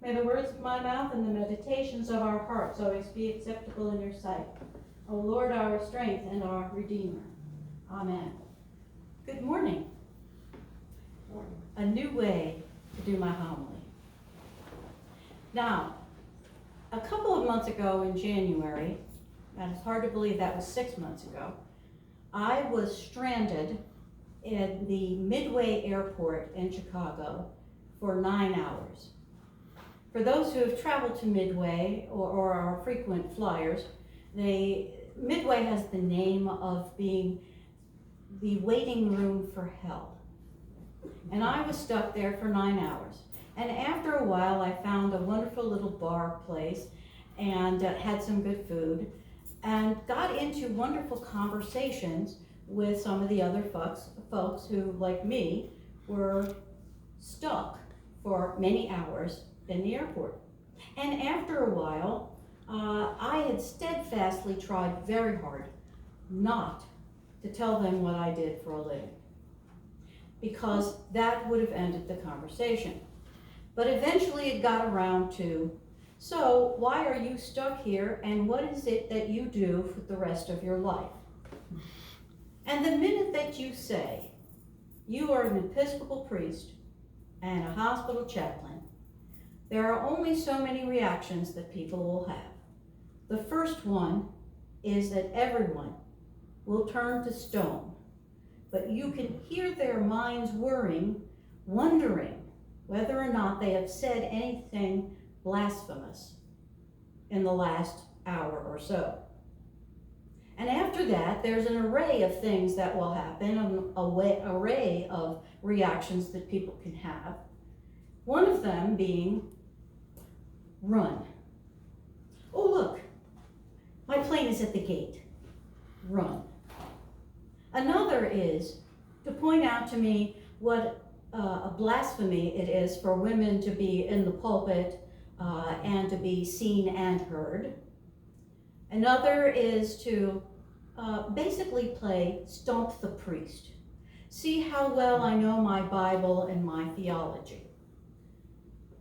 May the words of my mouth and the meditations of our hearts always be acceptable in your sight. O Lord, our strength and our Redeemer. Amen. Good morning. A new way to do my homily. Now, a couple of months ago in January, and it's hard to believe that was 6 months ago, I was stranded in the Midway Airport in Chicago for 9 hours. For those who have traveled to Midway or are frequent flyers, Midway has the name of being the waiting room for hell. And I was stuck there for 9 hours. And after a while, I found a wonderful little bar place and had some good food and got into wonderful conversations with some of the other folks who, like me, were stuck for many hours in the airport. And after a while, I had steadfastly tried very hard not to tell them what I did for a living, because that would have ended the conversation. But eventually it got around to, so why are you stuck here, and what is it that you do for the rest of your life? And the minute that you say you are an Episcopal priest and a hospital chaplain, there are only so many reactions that people will have. The first one is that everyone will turn to stone, but you can hear their minds whirring, wondering whether or not they have said anything blasphemous in the last hour or so. And after that, there's an array of things that will happen, an array of reactions that people can have. One of them being, run. Oh, look, my plane is at the gate. Run. Another is to point out to me what a blasphemy it is for women to be in the pulpit and to be seen and heard. Another is to basically play stump the priest. See how well I know my Bible and my theology.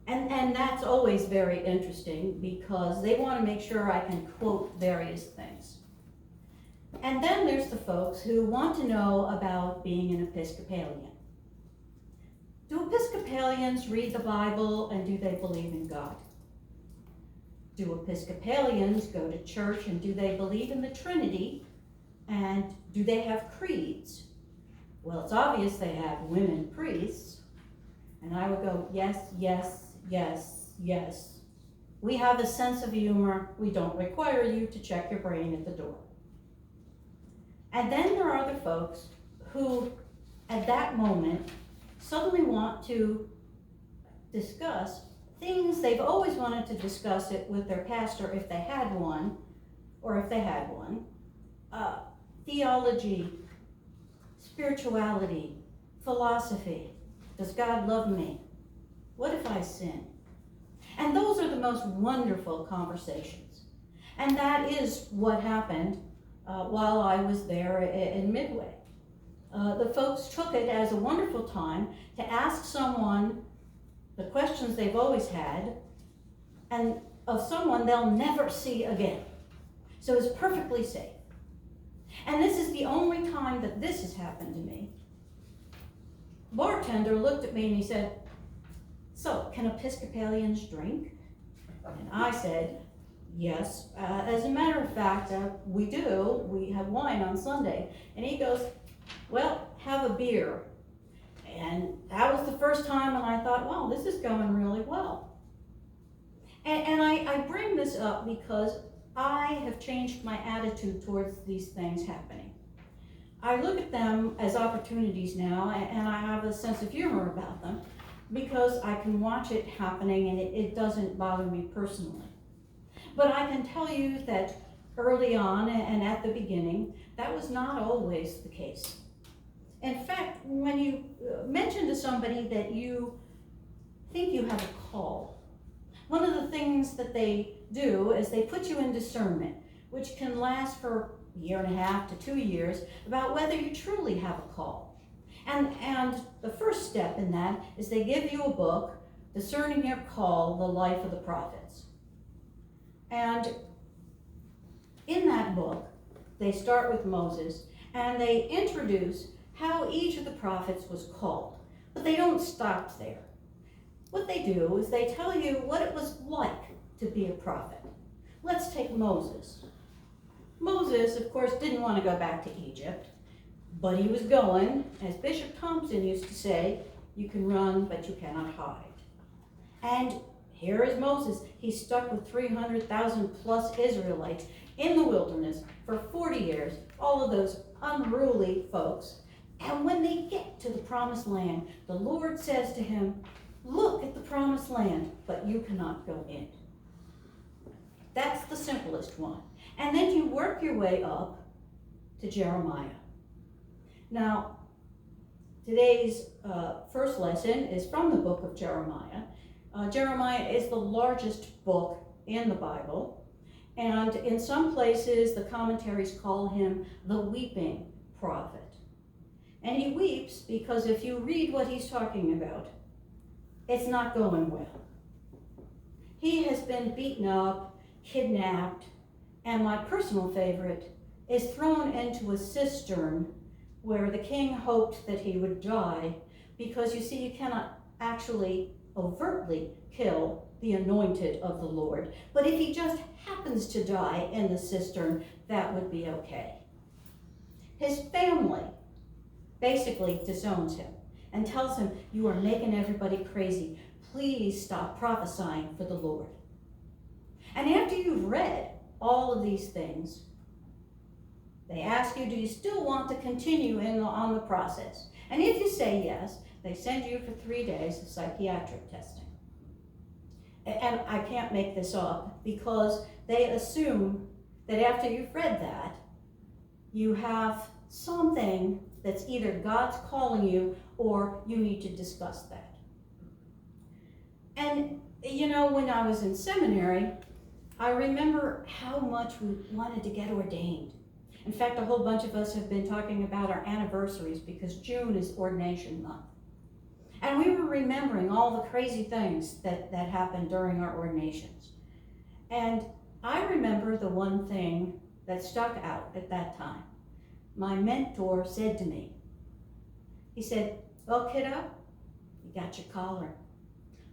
And that's always very interesting because they want to make sure I can quote various things. And then there's the folks who want to know about being an Episcopalian. Do Episcopalians read the Bible, and do they believe in God? Do Episcopalians go to church, and do they believe in the Trinity, and do they have creeds? Well, it's obvious they have women priests. And I would go, yes, yes, yes, yes. We have a sense of humor. We don't require you to check your brain at the door. And then there are the folks who, at that moment, suddenly want to discuss things they've always wanted to discuss it with their pastor if they had one, theology, spirituality, philosophy. Does God love me? What if I sin? And those are the most wonderful conversations. And that is what happened while I was there in Midway. The folks took it as a wonderful time to ask someone the questions they've always had, and of someone they'll never see again. So it's perfectly safe. And this is the only time that this has happened to me. Bartender looked at me and he said, so, can Episcopalians drink? And I said, yes. As a matter of fact, we do. We have wine on Sunday. And he goes, well, have a beer. And that was the first time when I thought, wow, this is going really well. And I bring this up because I have changed my attitude towards these things happening. I look at them as opportunities now, and I have a sense of humor about them because I can watch it happening and it doesn't bother me personally. But I can tell you that early on and at the beginning, that was not always the case. In fact, when you mention to somebody that you think you have a call, one of the things that they do is they put you in discernment, which can last for a year and a half to 2 years, about whether you truly have a call. And the first step in that is they give you a book Discerning Your Call, The Life of the Prophets. And in that book, they start with Moses, and they introduce how each of the prophets was called. But they don't stop there. What they do is they tell you what it was like to be a prophet. Let's take Moses. Moses, of course, didn't want to go back to Egypt, but he was going. As Bishop Thompson used to say, you can run, but you cannot hide. And here is Moses. He's stuck with 300,000 plus Israelites in the wilderness for 40 years, all of those unruly folks. And when they get to the promised land, the Lord says to him, look at the promised land, but you cannot go in. That's the simplest one. And then you work your way up to Jeremiah. Now, today's first lesson is from the book of Jeremiah. Jeremiah is the largest book in the Bible, and in some places the commentaries call him the weeping prophet. And he weeps because if you read what he's talking about, it's not going well. He has been beaten up, kidnapped, and my personal favorite is thrown into a cistern where the king hoped that he would die, because you see, you cannot actually overtly kill the anointed of the Lord. But if he just happens to die in the cistern, that would be okay. His family basically disowns him and tells him, you are making everybody crazy. Please stop prophesying for the Lord. And after you've read all of these things, they ask you, do you still want to continue on the process? And if you say yes, they send you for 3 days of psychiatric testing. And I can't make this up, because they assume that after you've read that, you have something that's either God's calling you or you need to discuss that. And you know, when I was in seminary, I remember how much we wanted to get ordained. In fact, a whole bunch of us have been talking about our anniversaries, because June is ordination month. And we were remembering all the crazy things that happened during our ordinations. And I remember the one thing that stuck out at that time. My mentor said to me, he said, well, kiddo, you got your collar.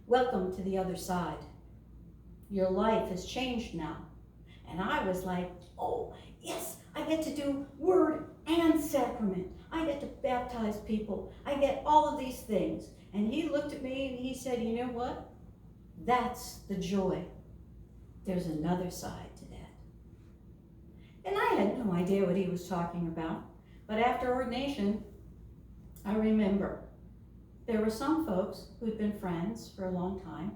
Welcome to the other side. Your life has changed now. And I was like, oh, yes, I get to do word and sacrament. I get to baptize people. I get all of these things. And he looked at me and he said, you know what? That's the joy. There's another side to that. And I had no idea what he was talking about. But after ordination, I remember there were some folks who'd been friends for a long time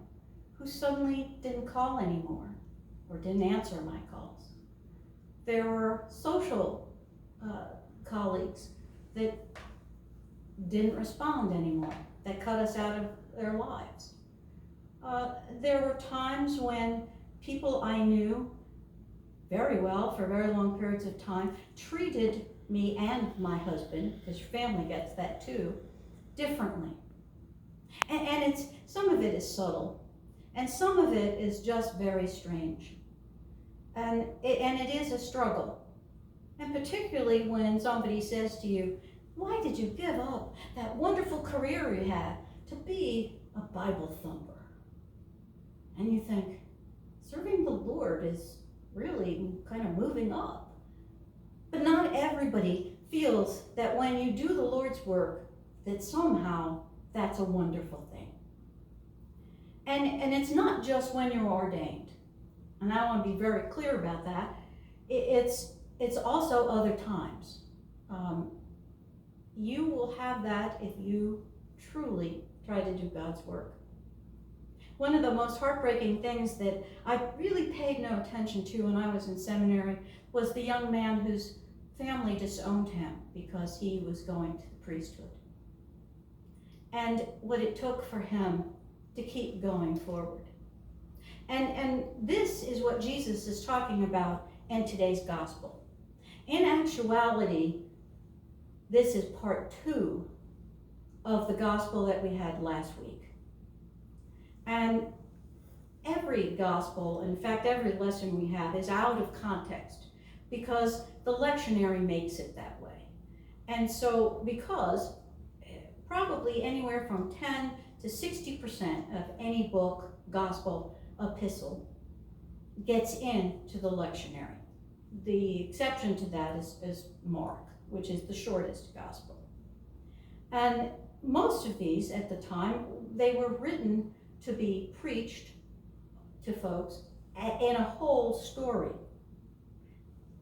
who suddenly didn't call anymore or didn't answer my calls. There were social colleagues that didn't respond anymore, that cut us out of their lives. There were times when people I knew very well for very long periods of time treated me and my husband, because your family gets that too, differently. And it's, some of it is subtle, and some of it is just very strange. And it is a struggle. And particularly when somebody says to you, why did you give up that wonderful career you had to be a Bible thumper? And you think, serving the Lord is really kind of moving up. But not everybody feels that when you do the Lord's work, that somehow that's a wonderful thing. And it's not just when you're ordained. And I want to be very clear about that. It's also other times. You will have that if you truly try to do God's work. One of the most heartbreaking things that I really paid no attention to when I was in seminary was the young man whose family disowned him because he was going to the priesthood. And what it took for him to keep going forward. And this is what Jesus is talking about in today's gospel. In actuality, this is part 2 of the gospel that we had last week. And every gospel, in fact, every lesson we have is out of context because the lectionary makes it that way. And so because probably anywhere from 10 to 60% of any book, gospel, epistle gets into the lectionary. The exception to that is Mark, which is the shortest gospel. And most of these at the time, they were written to be preached to folks in a whole story.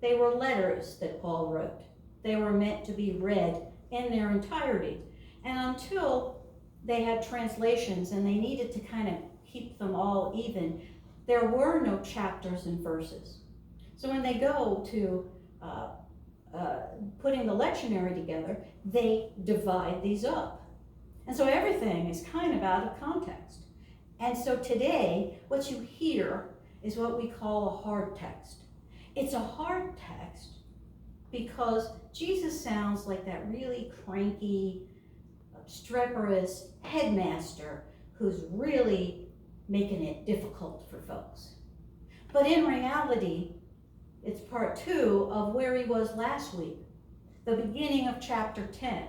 They were letters that Paul wrote. They were meant to be read in their entirety. And until they had translations and they needed to kind of keep them all even, there were no chapters and verses. So when they go to putting the lectionary together, they divide these up. And so everything is kind of out of context. And so today, what you hear is what we call a hard text. It's a hard text because Jesus sounds like that really cranky, obstreperous headmaster who's really making it difficult for folks. But in reality, it's part 2 of where he was last week, the beginning of chapter 10.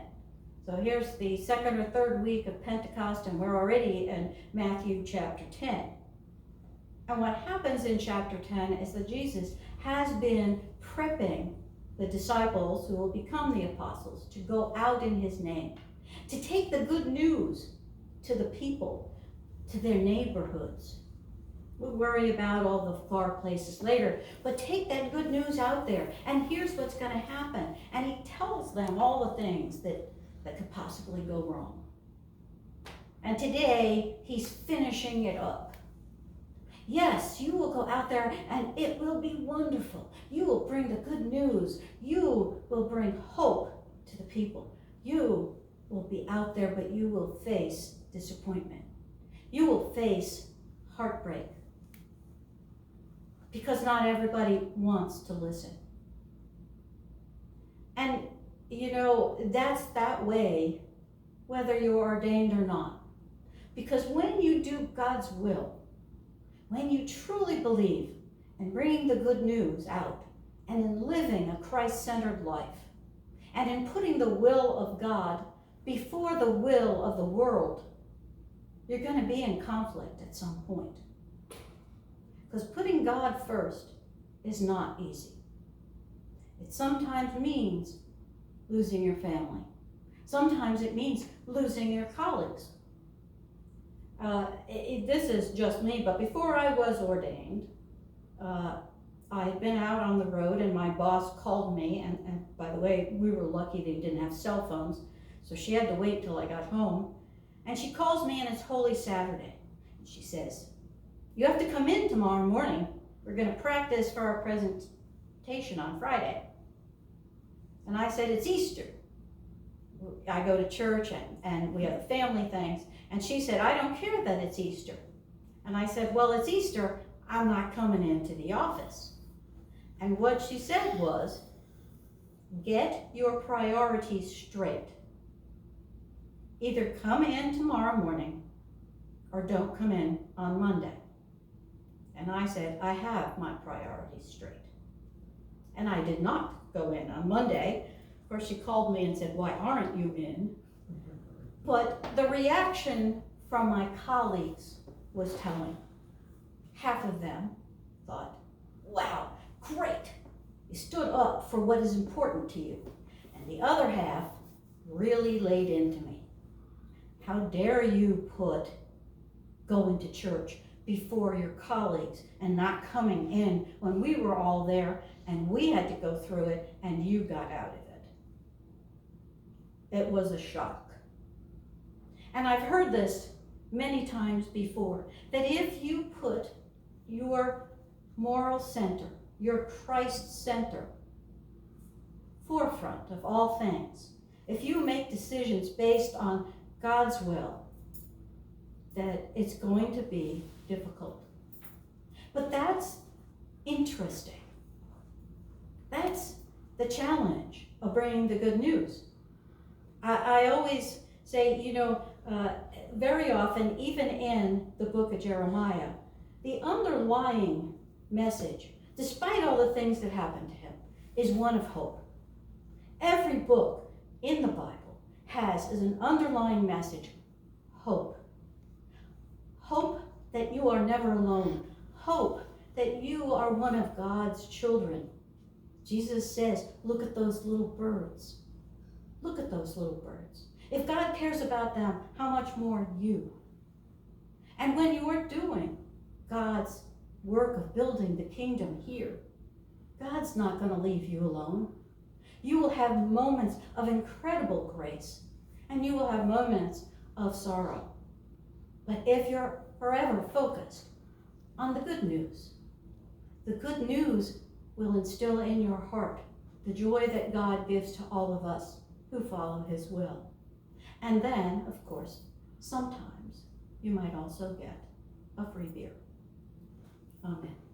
So here's the second or third week of Pentecost, and we're already in Matthew chapter 10. And what happens in chapter 10 is that Jesus has been prepping the disciples who will become the apostles to go out in his name, to take the good news to the people, to their neighborhoods. We'll worry about all the far places later, but take that good news out there, and here's what's going to happen. And he tells them all the things that could possibly go wrong. And today, he's finishing it up. Yes, you will go out there and it will be wonderful. You will bring the good news. You will bring hope to the people. You will be out there, but you will face disappointment. You will face heartbreak. Because not everybody wants to listen. And you know, that's that way, whether you're ordained or not. Because when you do God's will, when you truly believe in bringing the good news out, and in living a Christ-centered life, and in putting the will of God before the will of the world, you're going to be in conflict at some point. Because putting God first is not easy. It sometimes means losing your family. Sometimes it means losing your colleagues. This is just me, but before I was ordained, I had been out on the road and my boss called me, and by the way, we were lucky they didn't have cell phones, so she had to wait till I got home. And she calls me and it's Holy Saturday. And she says, "You have to come in tomorrow morning. We're going to practice for our presentation on Friday." And I said, "It's Easter. I go to church and we have family things." And she said, "I don't care that it's Easter." And I said, "Well, it's Easter. I'm not coming into the office." And what she said was, "Get your priorities straight. Either come in tomorrow morning or don't come in on Monday." And I said, "I have my priorities straight." And I did not go in on Monday. Of course, she called me and said, "Why aren't you in?" But the reaction from my colleagues was telling. Half of them thought, "Wow, great. You stood up for what is important to you." And the other half really laid into me. "How dare you put going to church before your colleagues and not coming in when we were all there and we had to go through it and you got out of it." It was a shock. And I've heard this many times before, that if you put your moral center, your Christ center, forefront of all things, if you make decisions based on God's will, that it's going to be difficult. But that's interesting. That's the challenge of bringing the good news. I always say, very often, even in the book of Jeremiah, the underlying message, despite all the things that happened to him, is one of hope. Every book in the Bible has as an underlying message hope. Hope that you are never alone. Hope that you are one of God's children. Jesus says, look at those little birds. Look at those little birds. If God cares about them, how much more you? And when you are doing God's work of building the kingdom here, God's not going to leave you alone. You will have moments of incredible grace, and you will have moments of sorrow. But if you're forever focused on the good news will instill in your heart the joy that God gives to all of us who follow his will. And then, of course, sometimes you might also get a free beer. Amen.